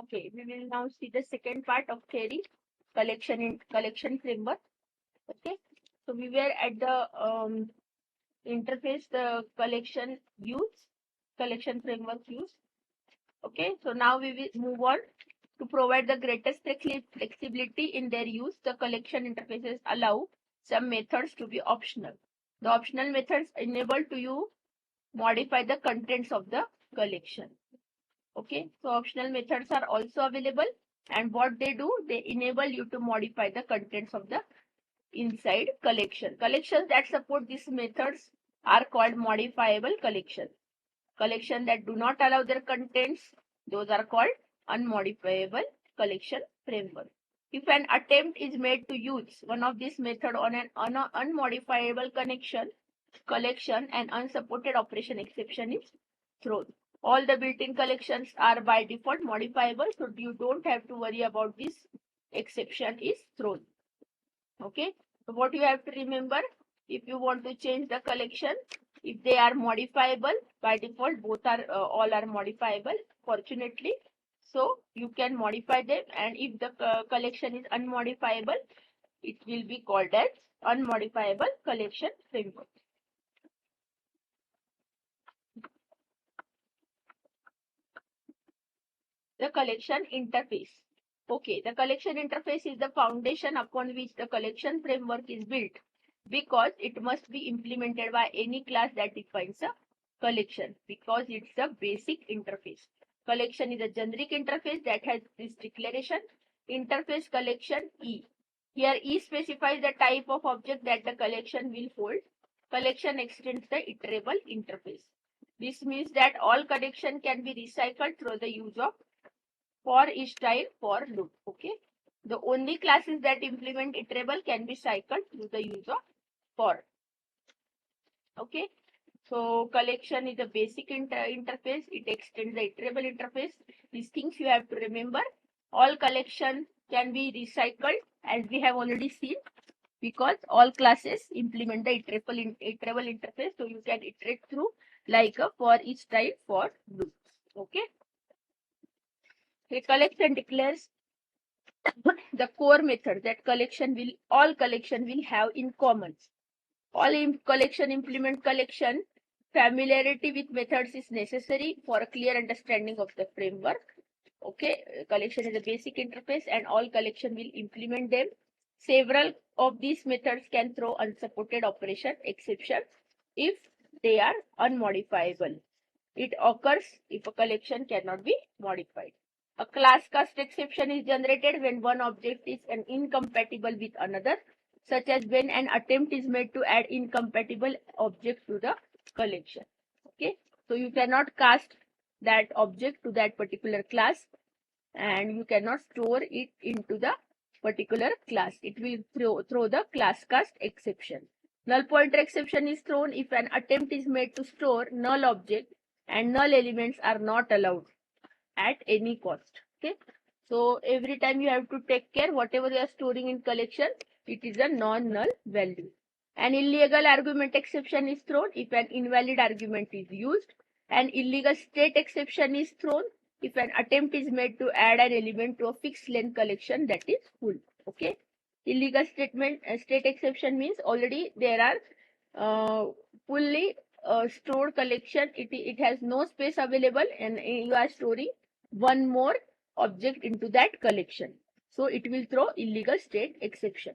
Okay, we will now see the second part of theory, collection framework. Okay, so we were at the interface, the collection framework use. Okay, so now we will move on to provide the greatest flexibility in their use. The collection interfaces allow some methods to be optional. The optional methods enable to you modify the contents of the collection. Okay, so optional methods are also available, and what they do, they enable you to modify the contents of the inside collection. Collections that support these methods are called modifiable collections. Collections that do not allow their contents, those are called unmodifiable collection framework. If an attempt is made to use one of these methods on an unmodifiable collection, an unsupported operation exception is thrown. All the built-in collections are by default modifiable, so you don't have to worry about this exception is thrown. Okay, so what you have to remember, if you want to change the collection, if they are modifiable, by default both are all are modifiable, fortunately, so you can modify them. And if the collection is unmodifiable, it will be called as unmodifiable collection framework. The collection interface. Okay, the collection interface is the foundation upon which the collection framework is built, because it must be implemented by any class that defines a collection, because it's a basic interface. Collection is a generic interface that has this declaration, interface collection E. Here E specifies the type of object that the collection will hold. Collection extends the iterable interface. This means that all collection can be recycled through the use of for each style for loop. Okay, the only classes that implement iterable can be cycled through the use of for. Okay, so collection is a basic interface. It extends the iterable interface. These things you have to remember. All collection can be recycled, as we have already seen, because all classes implement the iterable interface, so you can iterate through like a for each type for loop. Okay, collection declares the core method that all collection will have in common. All collection implement collection. Familiarity with methods is necessary for a clear understanding of the framework. Okay, collection is a basic interface and all collection will implement them. Several of these methods can throw unsupported operation exceptions if they are unmodifiable. It occurs if a collection cannot be modified. A class cast exception is generated when one object is incompatible with another, such as when an attempt is made to add incompatible objects to the collection. Okay, so you cannot cast that object to that particular class, and you cannot store it into the particular class. It will throw the class cast exception. Null pointer exception is thrown if an attempt is made to store null object and null elements are not allowed at any cost. Okay, so every time you have to take care, whatever you are storing in collection, it is a non-null value. An illegal argument exception is thrown if an invalid argument is used. An illegal state exception is thrown if an attempt is made to add an element to a fixed length collection that is full. Okay, illegal state exception means already there are fully stored collection. It has no space available, and you are storing one more object into that collection, so it will throw illegal state exception.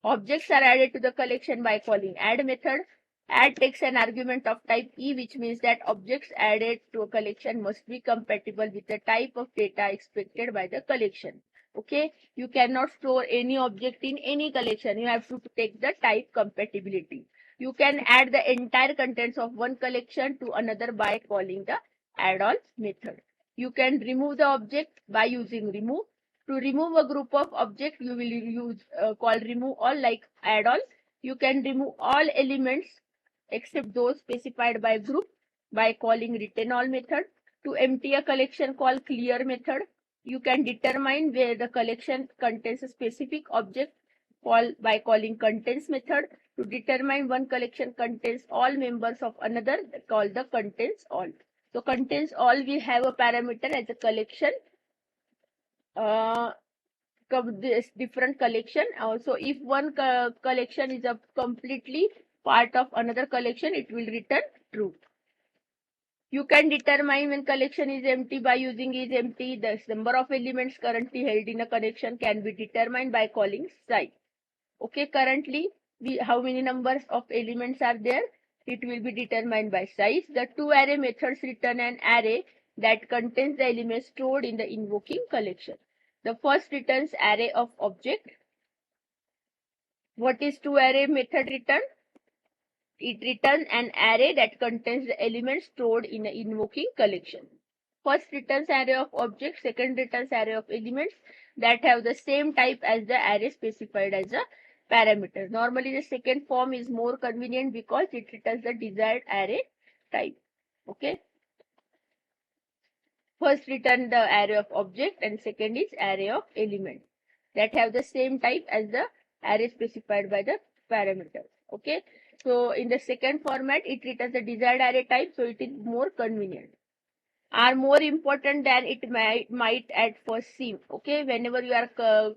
Objects are added to the collection by calling add method. Add takes an argument of type E, which means that objects added to a collection must be compatible with the type of data expected by the collection. Okay, you cannot store any object in any collection. You have to take the type compatibility. You can add the entire contents of one collection to another by calling the add-all method. You can remove the object by using remove. To remove a group of objects, you will use call remove all, like add all. You can remove all elements except those specified by group by calling return all method. To empty a collection, call clear method. You can determine where the collection contains a specific object by calling contents method. To determine one collection contains all members of another, call the contents all. So contains all will have a parameter as a collection. This different collection. Also, if one collection is a completely part of another collection, it will return true. You can determine when collection is empty by using is empty. The number of elements currently held in a collection can be determined by calling size. Okay, currently how many numbers of elements are there? It will be determined by size. The two array methods return an array that contains the elements stored in the invoking collection. The first returns array of object. What is two array method return? It returns an array that contains the elements stored in an invoking collection. First returns array of objects, second returns array of elements that have the same type as the array specified as a parameter. Normally the second form is more convenient because it returns the desired array type. Okay. First return the array of object and second is array of element that have the same type as the array specified by the parameter. Okay. So in the second format, it returns the desired array type, so it is more convenient. Are more important than it might at first seem. Okay, whenever you are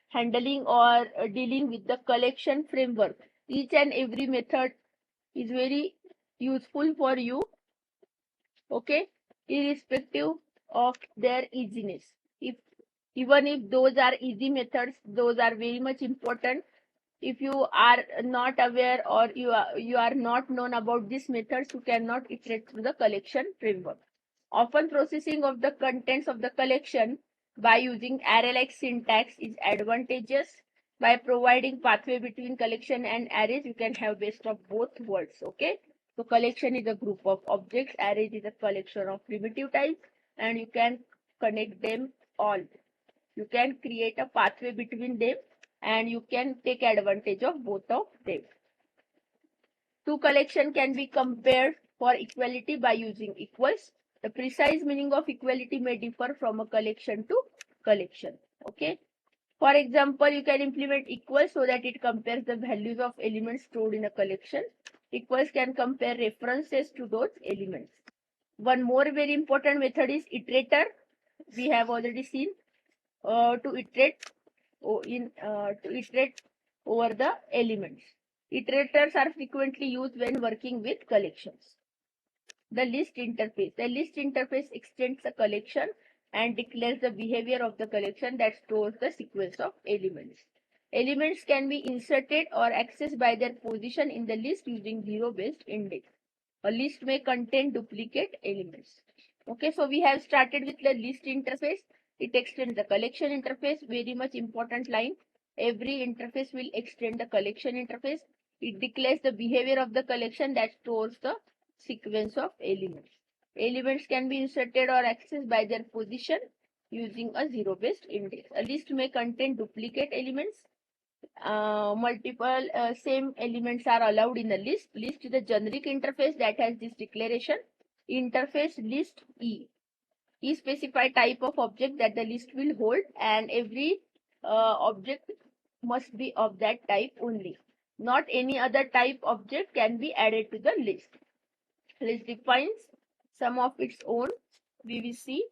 handling or dealing with the collection framework, each and every method is very useful for you. Okay, irrespective of their easiness. If even if those are easy methods, those are very much important. If you are not aware or you are not known about these methods, you cannot iterate through the collection framework. Often processing of the contents of the collection by using array-like syntax is advantageous. By providing pathway between collection and arrays, you can have best of both worlds. Okay. So collection is a group of objects, arrays is a collection of primitive types, and you can connect them all. You can create a pathway between them and you can take advantage of both of them. Two collections can be compared for equality by using equals. The precise meaning of equality may differ from a collection to collection. Okay. For example, you can implement equals so that it compares the values of elements stored in a collection. Equals can compare references to those elements. One more very important method is iterator. We have already seen to iterate over the elements. Iterators are frequently used when working with collections. The list interface. The list interface extends a collection and declares the behavior of the collection that stores the sequence of elements. Elements can be inserted or accessed by their position in the list using zero-based index. A list may contain duplicate elements. Okay, so we have started with the list interface. It extends the collection interface. Very much important line. Every interface will extend the collection interface. It declares the behavior of the collection that stores the sequence of elements. Elements can be inserted or accessed by their position using a zero-based index. A list may contain duplicate elements. Multiple same elements are allowed in the list. List is a generic interface that has this declaration. Interface list E. E specify type of object that the list will hold, and every object must be of that type only. Not any other type object can be added to the list. List defines some of its own. We will see.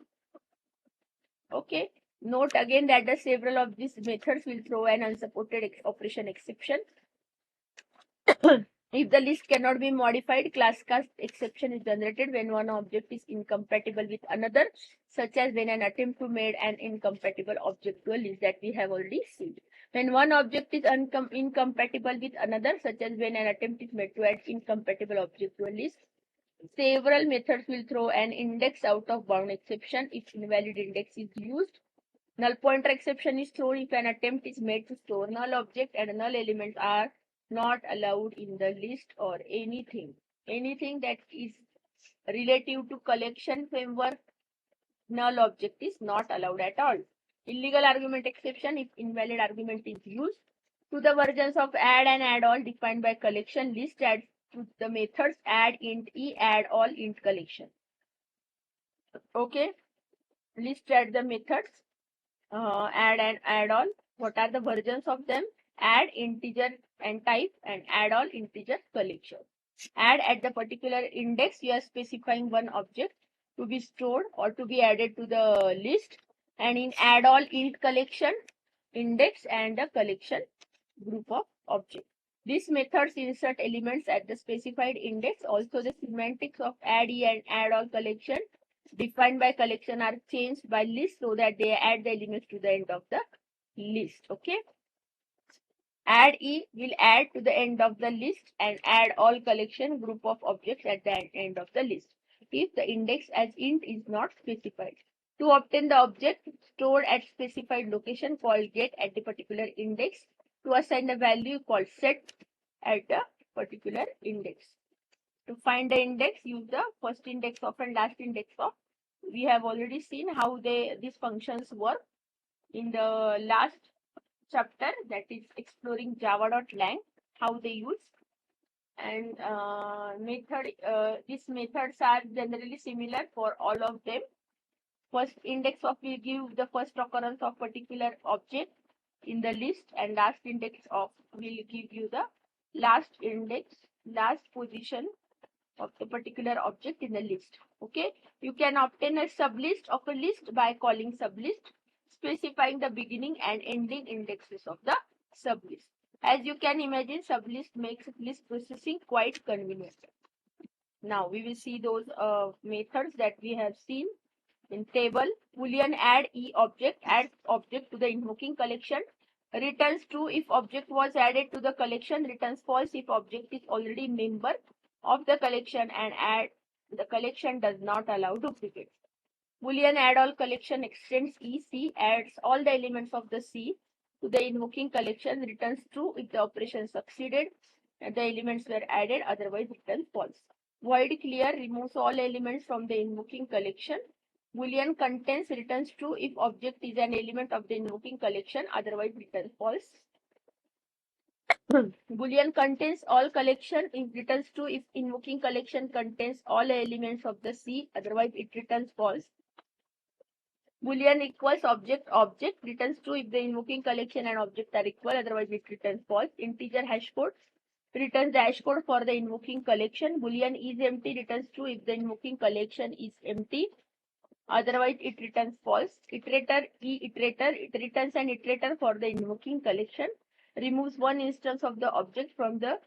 Okay. Note again that the several of these methods will throw an unsupported operation exception. If the list cannot be modified, class cast exception is generated when one object is incompatible with another, such as when an attempt to make an incompatible object to a list that we have already seen. When one object is incompatible with another, such as when an attempt is made to add incompatible object to a list, several methods will throw an index out of bound exception if invalid index is used. Null pointer exception is thrown if an attempt is made to store null object and null elements are not allowed in the list, or anything that is relative to collection framework, null object is not allowed at all. Illegal argument exception if invalid argument is used. To the versions of add and add all defined by collection, list adds to the methods add int e, add all int collection. Okay, list add the methods add and add all. What are the versions of them? Add, integer and type, and add all integer collection. Add at the particular index, you are specifying one object. to be stored or to be added to the list, and in add all int collection, index and a collection group of objects. These methods insert elements at the specified index. Also, the semantics of add and add all collection defined by collection are changed by list so that they add the elements to the end of the list. Okay. Add will add to the end of the list and add all collection group of objects at the end of the list if the index as int is not specified. To obtain the object stored at specified location called get at the particular index. To assign the value called set at the particular index. To find the index, use the first index of and last index of. We have already seen how these functions work in the last chapter, that is exploring java.lang, how they use. And these methods are generally similar for all of them. First index of will give the first occurrence of particular object in the list, and last index of will give you the last position of the particular object in the list. Okay, you can obtain a sublist of a list by calling sublist, specifying the beginning and ending indexes of the sublist. As you can imagine, sublist makes list processing quite convenient. Now we will see those methods that we have seen in table. Boolean add adds object to the invoking collection, returns true if object was added to the collection, returns false if object is already member of the collection, and add the collection does not allow duplicates. Boolean add all collection extends C, adds all the elements of the C to the invoking collection, returns true if the operation succeeded and the elements were added, otherwise returns false. Void clear removes all elements from the invoking collection. Boolean contains returns true if object is an element of the invoking collection, otherwise returns false. Boolean contains all collection if returns true if invoking collection contains all elements of the C, otherwise it returns false. Boolean equals object returns true if the invoking collection and object are equal, otherwise it returns false. Integer hash code returns the hash code for the invoking collection. Boolean is empty returns true if the invoking collection is empty, otherwise it returns false. Iterator it returns an iterator for the invoking collection, removes one instance of the object from the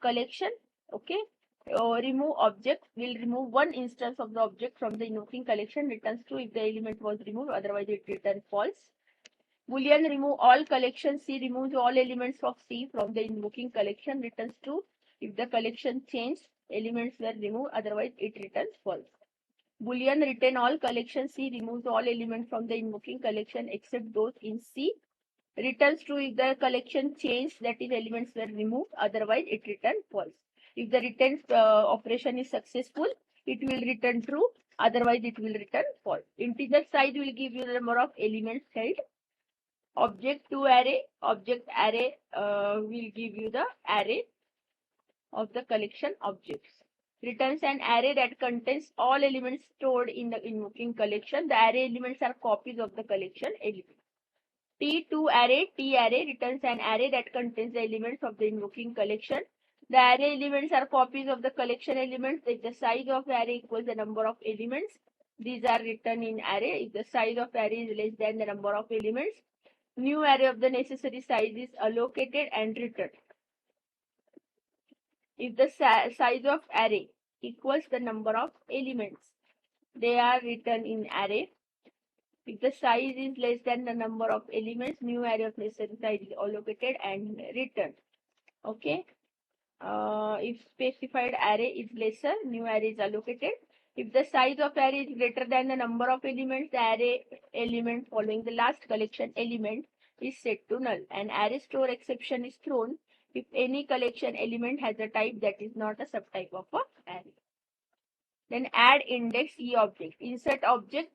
collection. Okay, remove object will remove one instance of the object from the invoking collection, returns true if the element was removed, otherwise it returns false. Boolean remove all collection C removes all elements of C from the invoking collection, returns true if the collection changed, elements were removed, otherwise it returns false. Boolean retain all collection C removes all elements from the invoking collection except those in C, returns true if the collection changed, that is elements were removed, otherwise it returns false. If the return operation is successful, it will return true, otherwise it will return false. Integer size will give you the number of elements held. Object to array will give you the array of the collection objects. Returns an array that contains all elements stored in the invoking collection. The array elements are copies of the collection elements. T2 array, T array returns an array that contains the elements of the invoking collection. The array elements are copies of the collection elements. If the size of array equals the number of elements, these are written in array. If the size of array is less than the number of elements, new array of the necessary size is allocated and returned. If the size of array equals the number of elements, they are written in array. If the size is less than the number of elements, new array of necessary size is allocated and returned. Okay. If specified array is lesser, new array is allocated. If the size of array is greater than the number of elements, the array element following the last collection element is set to null. An array store exception is thrown if any collection element has a type that is not a subtype of an array. Then add index object. Insert object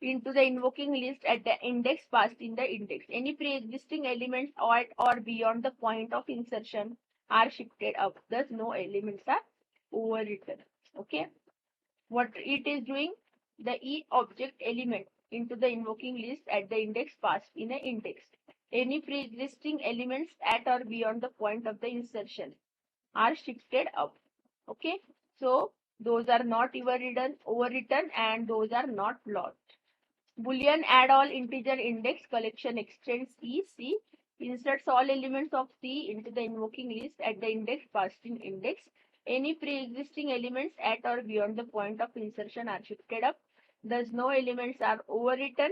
into the invoking list at the index passed in the index. Any pre-existing elements at or beyond the point of insertion are shifted up. Thus, no elements are overwritten. Okay. What it is doing? The object element into the invoking list at the index passed in the index. Any pre-existing elements at or beyond the point of the insertion are shifted up. Okay. So, those are not overwritten, and those are not lost. Boolean add all integer index collection extends E. C inserts all elements of C into the invoking list at the index passed in index. Any pre-existing elements at or beyond the point of insertion are shifted up. Thus, no elements are overwritten.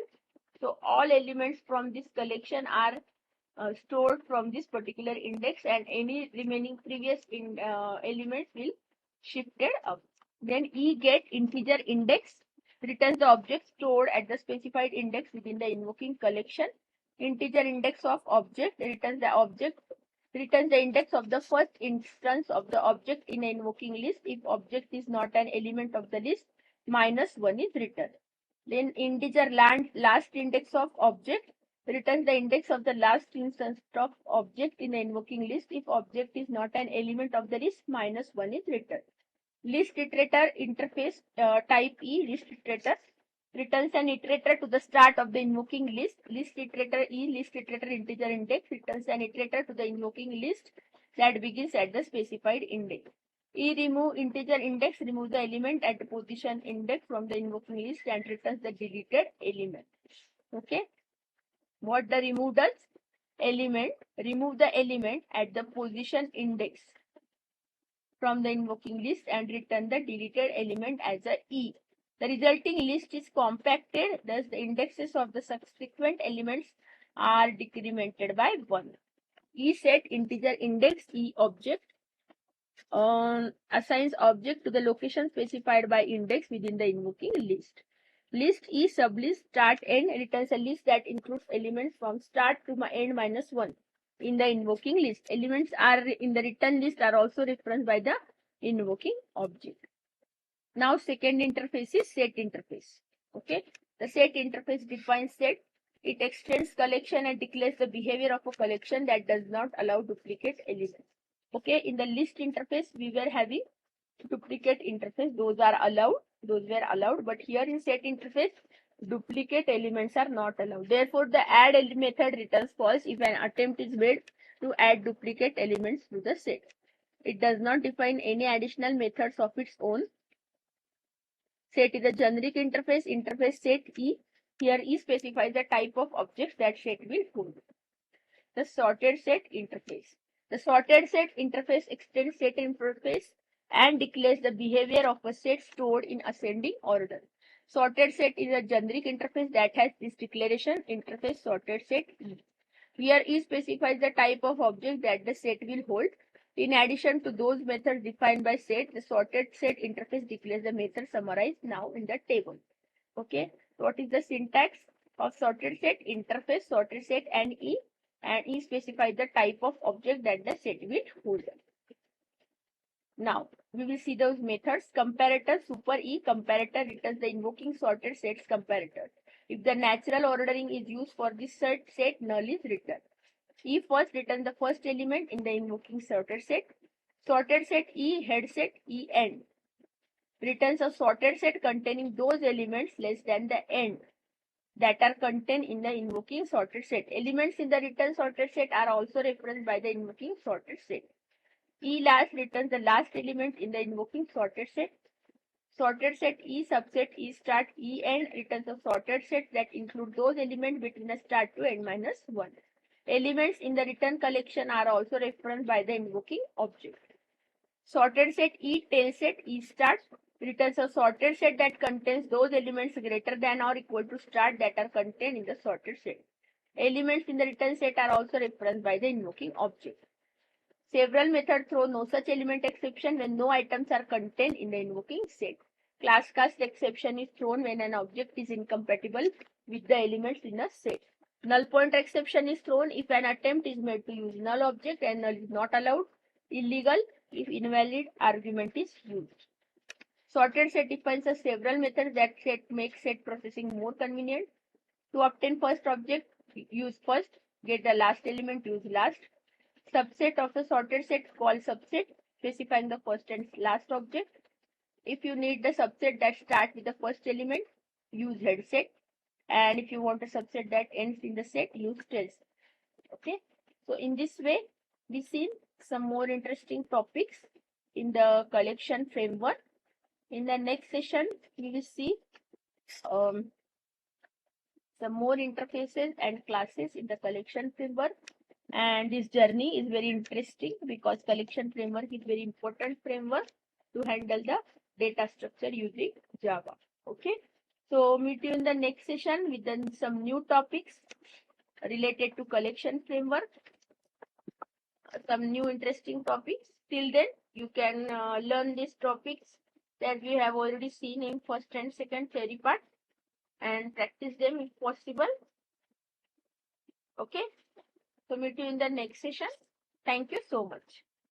So, all elements from this collection are stored from this particular index, and any remaining previous elements will shifted up. Then E get integer index returns the object stored at the specified index within the invoking collection. Integer index of object returns the index of the first instance of the object in the invoking list. If object is not an element of the list, -1 is returned. Then integer last index of object returns the index of the last instance of object in the invoking list. If object is not an element of the list, -1 is returned. List iterator interface type E. List iterator returns an iterator to the start of the invoking list. List iterator E. List iterator integer index returns an iterator to the invoking list that begins at the specified index. E remove integer index removes the element at the position index from the invoking list and returns the deleted element. Okay. What the remove does? Remove the element at the position index from the invoking list and return the deleted element as a E. The resulting list is compacted, thus the indexes of the subsequent elements are decremented by 1. E set integer index E object assigns object to the location specified by index within the invoking list. List E sublist start end returns a list that includes elements from start to end -1 in the invoking list. Elements are in the return list are also referenced by the invoking object. Now second interface is set interface. Okay, the set interface defines set. It extends collection and declares the behavior of a collection that does not allow duplicate elements. Okay, in the list interface we were having duplicate interface, those were allowed, but here in set interface duplicate elements are not allowed. Therefore, the add method returns false if an attempt is made to add duplicate elements to the set. It does not define any additional methods of its own. Set is a generic interface set E. Here E specifies the type of objects that set will hold. The sorted set interface. The sorted set interface extends set interface and declares the behavior of a set stored in ascending order. Sorted set is a generic interface that has this declaration interface sorted set E. Here E specifies the type of object that the set will hold. In addition to those methods defined by set, the sorted set interface declares the method summarized now in the table. Okay, what is the syntax of sorted set interface, sorted set and E specifies the type of object that the set will hold. Now we will see those methods. Comparator super E comparator returns the invoking sorted sets comparator. If the natural ordering is used for this set, null is returned. E first returns the first element in the invoking sorted set. Sorted set E head set E end returns a sorted set containing those elements less than the end that are contained in the invoking sorted set. Elements in the return sorted set are also referenced by the invoking sorted set. E last returns the last element in the invoking sorted set. Sorted set E subset E start E end returns a sorted set that include those elements between a start to end -1. Elements in the return collection are also referenced by the invoking object. Sorted set E tail set E start returns a sorted set that contains those elements greater than or equal to start that are contained in the sorted set. Elements in the return set are also referenced by the invoking object. Several methods throw no such element exception when no items are contained in the invoking set. Class cast exception is thrown when an object is incompatible with the elements in a set. Null pointer exception is thrown if an attempt is made to use null object and null is not allowed. Illegal if invalid argument is used. Sorted set defines several methods that make set processing more convenient. To obtain first object, use first. Get the last element, use last. Subset of the sorted set called subset, specifying the first and last object. If you need the subset that starts with the first element, use head set. And if you want a subset that ends in the set, use tail set. Okay. So in this way, we see some more interesting topics in the collection framework. In the next session, we will see um, some more interfaces and classes in the collection framework. And this journey is very interesting because collection framework is very important framework to handle the data structure using Java. Okay. So meet you in the next session with then some new topics related to collection framework, some new interesting topics. Till then, you can learn these topics that we have already seen in first and second theory part and practice them if possible. Okay. So meet you in the next session. Thank you so much.